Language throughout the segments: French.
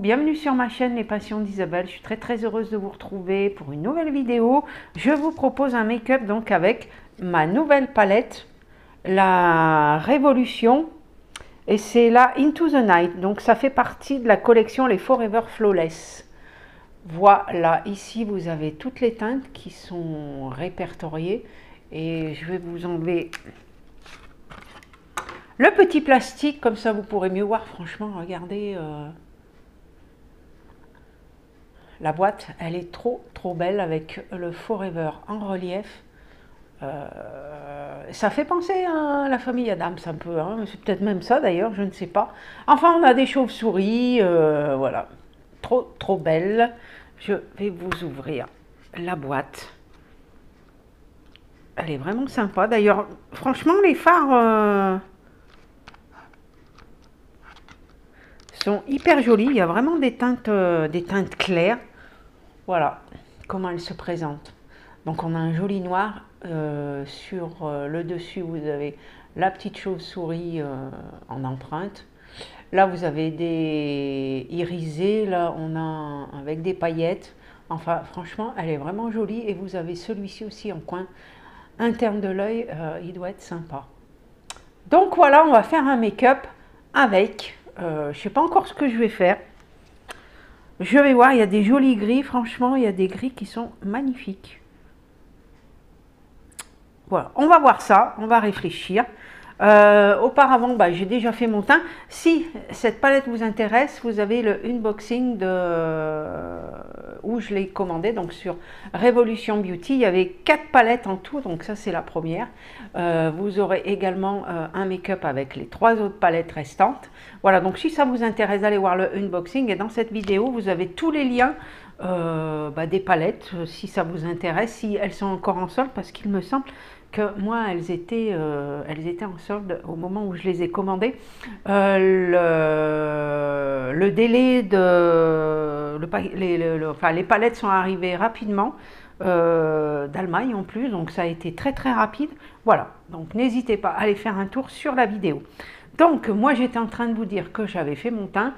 bienvenue sur ma chaîne Les Passions d'Isabelle. Je suis très heureuse de vous retrouver pour une nouvelle vidéo. Je vous propose un make-up donc avec ma nouvelle palette, la Révolution, et c'est la Into the Night. Donc ça fait partie de la collection les Forever Flawless. Voilà, ici vous avez toutes les teintes qui sont répertoriées et je vais vous enlever le petit plastique, comme ça vous pourrez mieux voir. Franchement, regardez, la boîte, elle est trop belle avec le Forever en relief. Ça fait penser à la famille Adams un peu, hein. C'est peut-être même ça d'ailleurs, je ne sais pas. Enfin, on a des chauves-souris, voilà, trop belle. Je vais vous ouvrir la boîte. Elle est vraiment sympa. D'ailleurs, franchement, les fards sont hyper jolies. Il y a vraiment des teintes claires. Voilà comment elle se présente. Donc on a un joli noir. Sur le dessus, vous avez la petite chauve-souris en empreinte. Là, vous avez des irisés. Là, on a avec des paillettes. Enfin, franchement, elle est vraiment jolie. Et vous avez celui-ci aussi en coin interne de l'œil. Il doit être sympa. Donc voilà, on va faire un make-up avec. Je ne sais pas encore ce que je vais faire. Je vais voir, il y a des jolis gris. Franchement, il y a des gris qui sont magnifiques. Voilà, on va voir ça, on va réfléchir. Auparavant, j'ai déjà fait mon teint. Si cette palette vous intéresse, vous avez le unboxing où je l'ai commandé, donc sur Révolution Beauty. Il y avait 4 palettes en tout, donc ça c'est la première. Vous aurez également un make-up avec les 3 autres palettes restantes. Voilà, donc si ça vous intéresse, allez voir le unboxing. Et dans cette vidéo, vous avez tous les liens des palettes, si ça vous intéresse, si elles sont encore en solde, parce qu'il me semble que moi, elles étaient en solde au moment où je les ai commandées. Le délai de... les palettes sont arrivées rapidement, d'Allemagne en plus, donc ça a été très rapide. Voilà, donc n'hésitez pas à aller faire un tour sur la vidéo. Donc, moi, j'étais en train de vous dire que j'avais fait mon teint.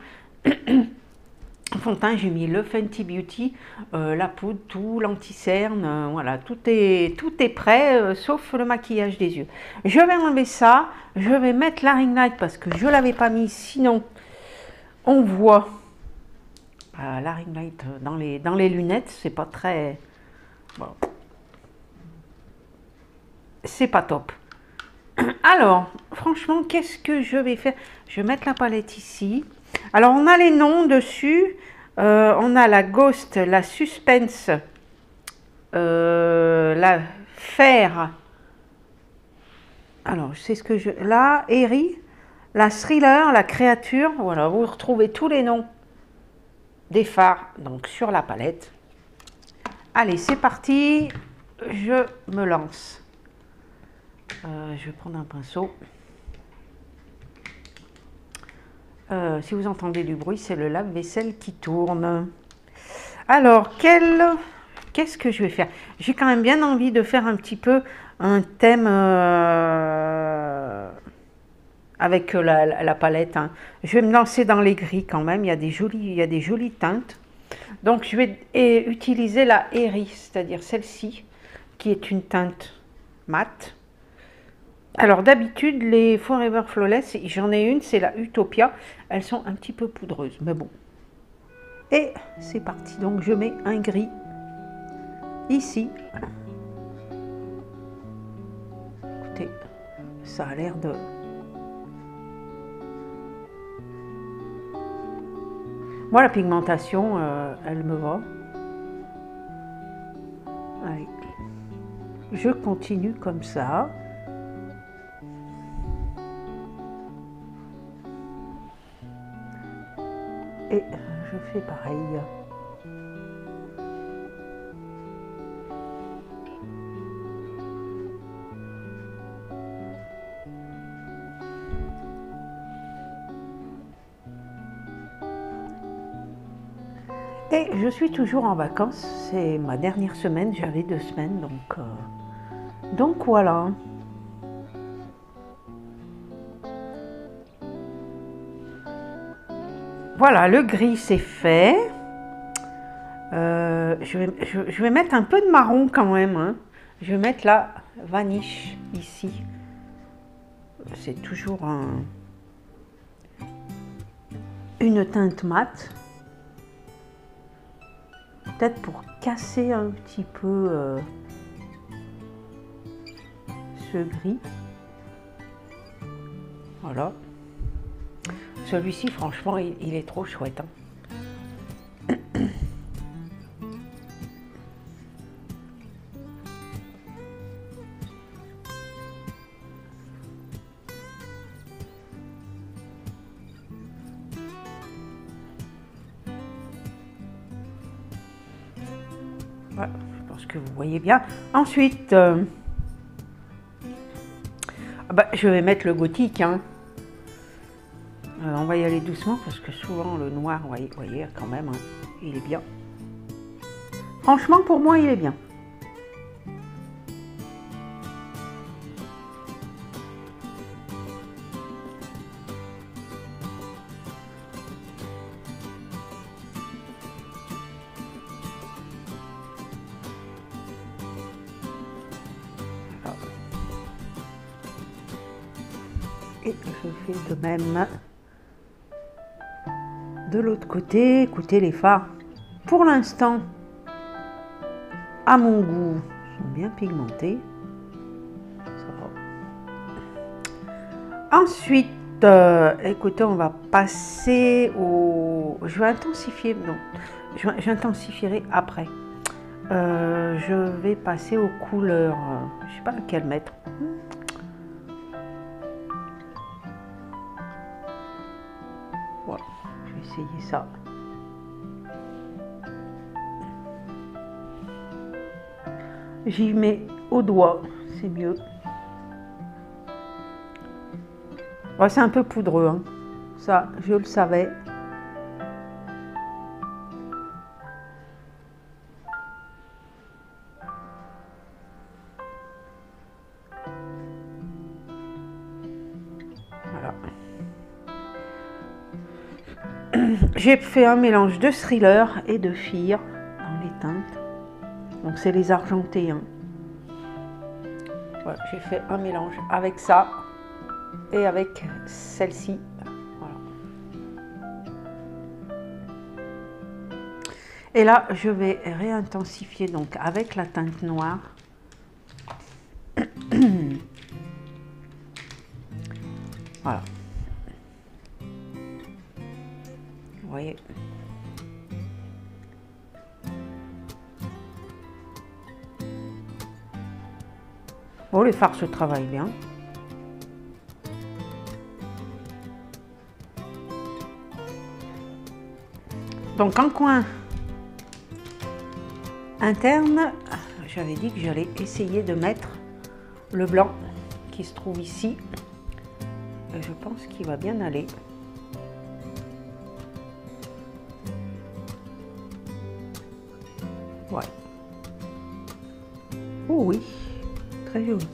Fond de teint, j'ai mis le Fenty Beauty, la poudre, tout, l'anti-cerne, voilà, tout est prêt, sauf le maquillage des yeux. Je vais enlever ça, je vais mettre la ring light parce que je ne l'avais pas mis, sinon on voit la ring light dans les lunettes, c'est pas très... Bon, c'est pas top. Alors, franchement, qu'est-ce que je vais faire? Je vais mettre la palette ici. Alors, on a les noms dessus. On a la Ghost, la Suspense, la Fer. Alors, c'est ce que je... La Eri, la Thriller, la Créature. Voilà, vous retrouvez tous les noms des fards donc sur la palette. Allez, c'est parti. Je me lance. Je vais prendre un pinceau. Si vous entendez du bruit, c'est le lave-vaisselle qui tourne. Alors, qu'est-ce que je vais faire? J'ai quand même bien envie de faire un petit peu un thème avec la palette, hein. Je vais me lancer dans les gris quand même. Il y a des jolies teintes. Donc, je vais utiliser la Eri, c'est-à-dire celle-ci, qui est une teinte mate. Alors d'habitude, les Forever Flawless, j'en ai une, c'est la Utopia. Elles sont un petit peu poudreuses, mais bon. Et c'est parti, donc je mets un gris ici. Écoutez, ça a l'air de... Moi, la pigmentation, elle me va. Allez, je continue comme ça. Et je fais pareil. Et je suis toujours en vacances. C'est ma dernière semaine. J'avais 2 semaines. Donc voilà. Voilà, le gris c'est fait. Je vais mettre un peu de marron quand même, hein. Je vais mettre la vaniche ici. C'est toujours une teinte mate. Peut-être pour casser un petit peu ce gris. Voilà. Celui-ci, franchement, il est trop chouette, hein. Voilà, je pense que vous voyez bien. Ensuite, je vais mettre le gothique, hein. On va y aller doucement parce que souvent le noir, vous voyez quand même, hein, il est bien. Franchement, pour moi, il est bien. Voilà. Et je fais de même de l'autre côté. Écoutez, les fards, pour l'instant, à mon goût, sont bien pigmentés. Ça va. Ensuite, écoutez, on va passer au... Je vais intensifier, non, j'intensifierai après. Je vais passer aux couleurs. Je sais pas lequel mettre. Voilà, je vais essayer ça. J'y mets au doigt, c'est mieux. Ouais, c'est un peu poudreux, hein. Ça, je le savais. Voilà. J'ai fait un mélange de thriller et de fire dans les teintes. Donc c'est les argentés, hein. Voilà, j'ai fait un mélange avec ça et avec celle-ci. Voilà. Et là, je vais réintensifier donc avec la teinte noire. Voilà. Vous voyez. Bon, les fards se travaillent bien. Donc en coin interne, j'avais dit que j'allais essayer de mettre le blanc qui se trouve ici. Et je pense qu'il va bien aller. Ouais. Oh oui, très joli.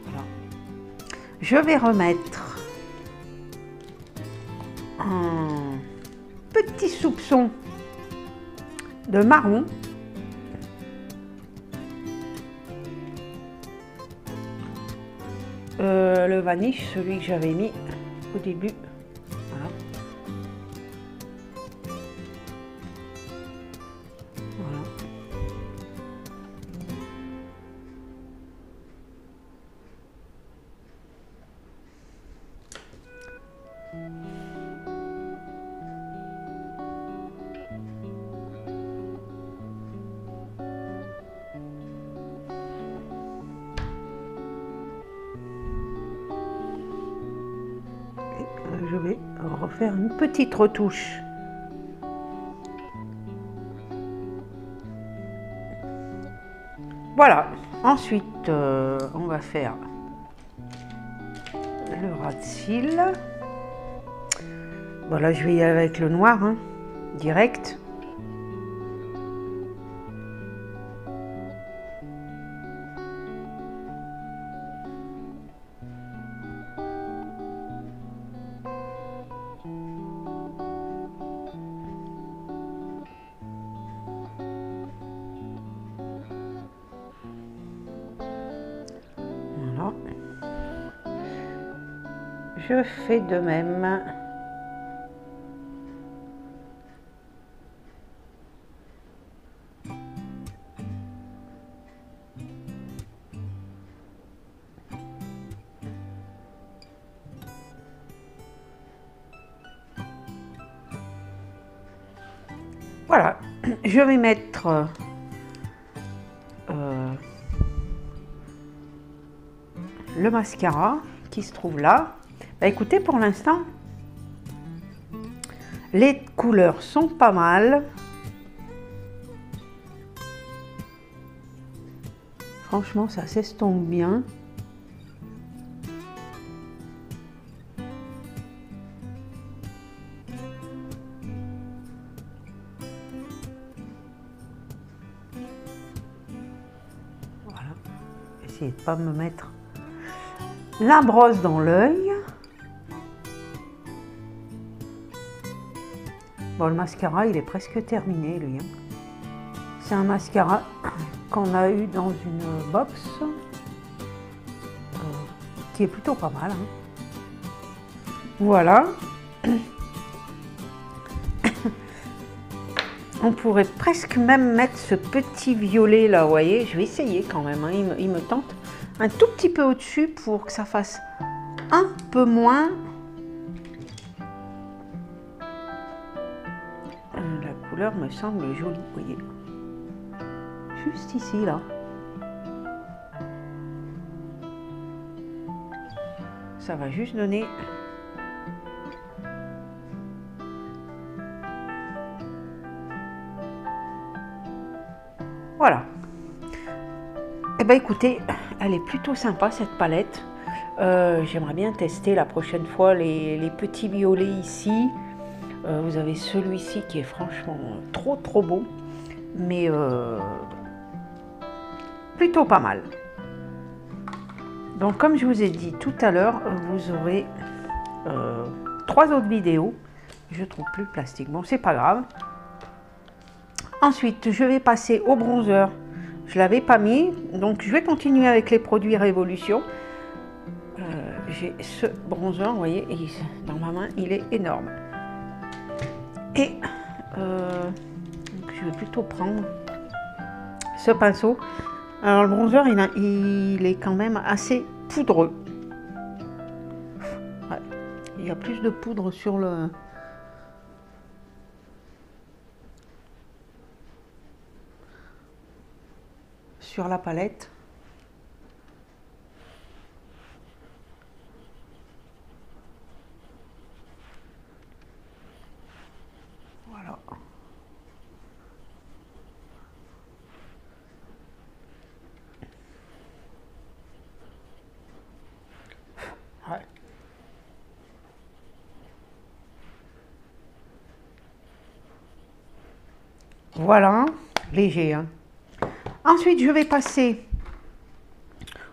Voilà. Je vais remettre un petit soupçon de marron. Le vanish, celui que j'avais mis au début. Voilà. Voilà. Je vais refaire une petite retouche. Voilà. Ensuite, on va faire le ras de cils. Voilà, je vais y aller avec le noir, hein, direct. je fais de même. Voilà, je vais mettre le mascara qui se trouve là. Bah, écoutez, pour l'instant, les couleurs sont pas mal. Franchement, ça s'estompe bien. Voilà. Essayez de pas me mettre la brosse dans l'œil. Bon, le mascara, il est presque terminé, lui. C'est un mascara qu'on a eu dans une box qui est plutôt pas mal. Voilà. On pourrait presque même mettre ce petit violet là, vous voyez. Je vais essayer quand même, hein. Il me tente un tout petit peu au-dessus pour que ça fasse un peu moins. La couleur me semble jolie, vous voyez. Juste ici, là. Ça va juste donner... Voilà. Eh bien, écoutez, elle est plutôt sympa, cette palette. J'aimerais bien tester la prochaine fois les petits violets ici. Vous avez celui-ci qui est franchement trop beau. Mais plutôt pas mal. Donc, comme je vous ai dit tout à l'heure, vous aurez 3 autres vidéos. Je trouve plus le plastique. Bon, c'est pas grave. Ensuite, je vais passer au bronzer. Je ne l'avais pas mis, donc je vais continuer avec les produits Révolution. J'ai ce bronzer, vous voyez, et dans ma main, il est énorme. Et donc je vais plutôt prendre ce pinceau. Alors le bronzer, il est quand même assez poudreux. Ouais, il y a plus de poudre sur le... sur la palette. Voilà. Ouais. Voilà, léger, hein. Ensuite, je vais passer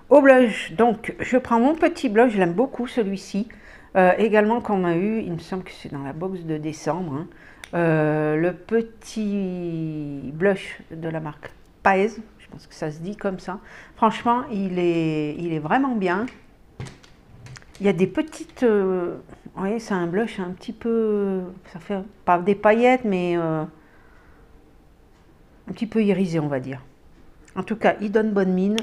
au blush. Donc, je prends mon petit blush, je l'aime beaucoup celui-ci. Également qu'on a eu, il me semble que c'est dans la box de décembre, hein. Le petit blush de la marque Paez, je pense que ça se dit comme ça. Franchement, il est vraiment bien. Il y a des petites... vous voyez, c'est un blush un petit peu... Ça fait pas des paillettes, mais un petit peu irisé, on va dire. En tout cas, il donne bonne mine.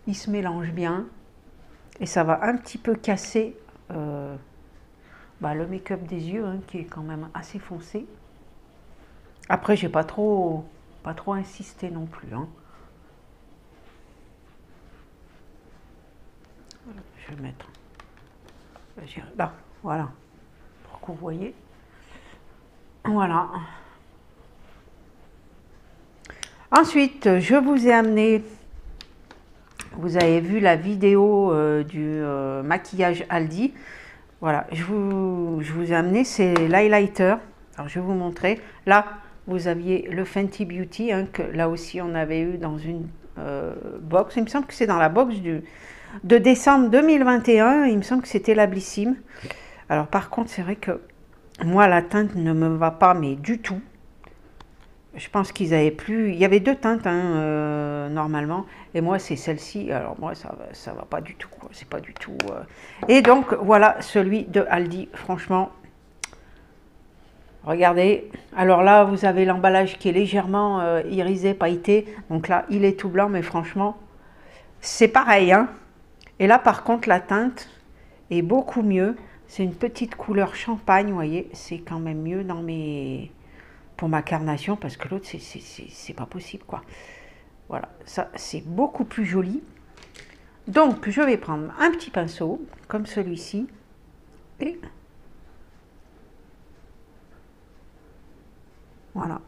Il se mélange bien. Et ça va un petit peu casser le make-up des yeux, hein, qui est quand même assez foncé. Après, j'ai pas trop insisté non plus, hein. Je vais mettre là, voilà, pour que vous voyez. Voilà. Ensuite, je vous ai amené, vous avez vu la vidéo du maquillage Aldi. Voilà, je vous ai amené, c'est l'highlighter. Alors, je vais vous montrer. Là, vous aviez le Fenty Beauty, hein, que là aussi, on avait eu dans une box. Il me semble que c'est dans la box de décembre 2021. Il me semble que c'était la Blissim. Alors, par contre, c'est vrai que moi, la teinte ne me va pas, mais du tout. Je pense qu'ils avaient plus... Il y avait deux teintes, hein, normalement. Et moi, c'est celle-ci. Alors, moi, ça va pas du tout, quoi. C'est pas du tout... Et donc, voilà, celui de Aldi. Franchement, regardez. Alors là, vous avez l'emballage qui est légèrement irisé, pailleté. Donc là, il est tout blanc, mais franchement, c'est pareil, hein. Et là, par contre, la teinte est beaucoup mieux. C'est une petite couleur champagne, vous voyez. C'est quand même mieux dans mes... pour ma carnation, parce que l'autre, c'est pas possible, quoi. Voilà, ça, c'est beaucoup plus joli. Donc, je vais prendre un petit pinceau, comme celui-ci, et voilà.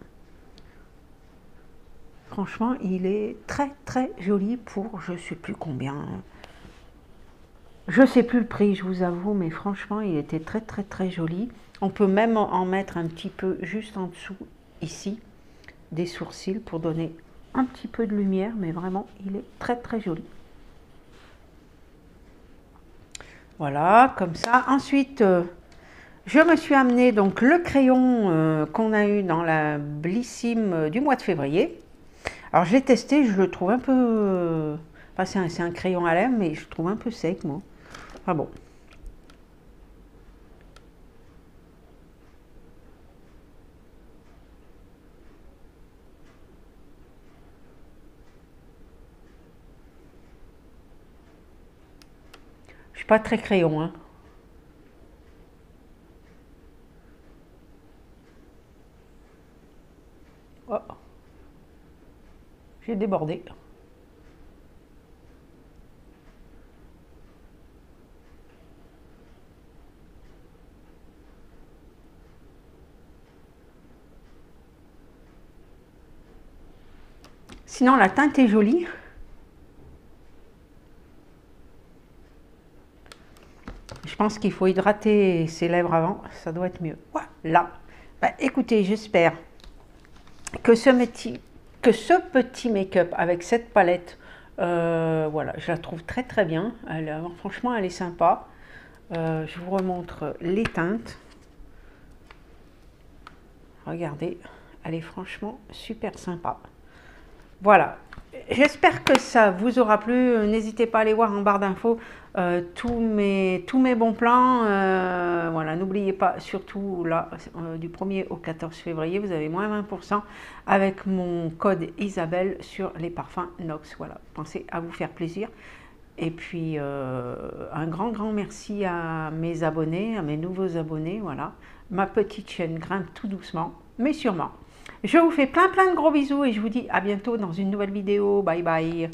Franchement, il est très, très joli pour je sais plus combien. Je sais plus le prix, je vous avoue, mais franchement, il était très, très, très joli. On peut même en mettre un petit peu juste en dessous, ici, des sourcils, pour donner un petit peu de lumière, mais vraiment, il est très, très joli. Voilà, comme ça. Ensuite, je me suis amené donc le crayon qu'on a eu dans la Blissim du mois de février. Alors, je l'ai testé, je le trouve un peu... Enfin, c'est un crayon à lèvres, mais je le trouve un peu sec, moi. Enfin bon. Je suis pas très crayon, hein. Oh, j'ai débordé. Sinon, la teinte est jolie. Je pense qu'il faut hydrater ses lèvres avant, ça doit être mieux. Voilà. Bah, écoutez, j'espère que ce petit make-up avec cette palette, voilà, je la trouve très très bien. Franchement, elle est sympa. Je vous remontre les teintes. Regardez, elle est franchement super sympa. Voilà, j'espère que ça vous aura plu. N'hésitez pas à aller voir en barre d'infos tous mes bons plans. Voilà, n'oubliez pas, surtout là, du 1er au 14 février, vous avez moins 20% avec mon code Isabelle sur les parfums Nox. Voilà, pensez à vous faire plaisir. Et puis, un grand merci à mes abonnés, à mes nouveaux abonnés. Voilà, ma petite chaîne grimpe tout doucement, mais sûrement. Je vous fais plein de gros bisous et je vous dis à bientôt dans une nouvelle vidéo. Bye bye.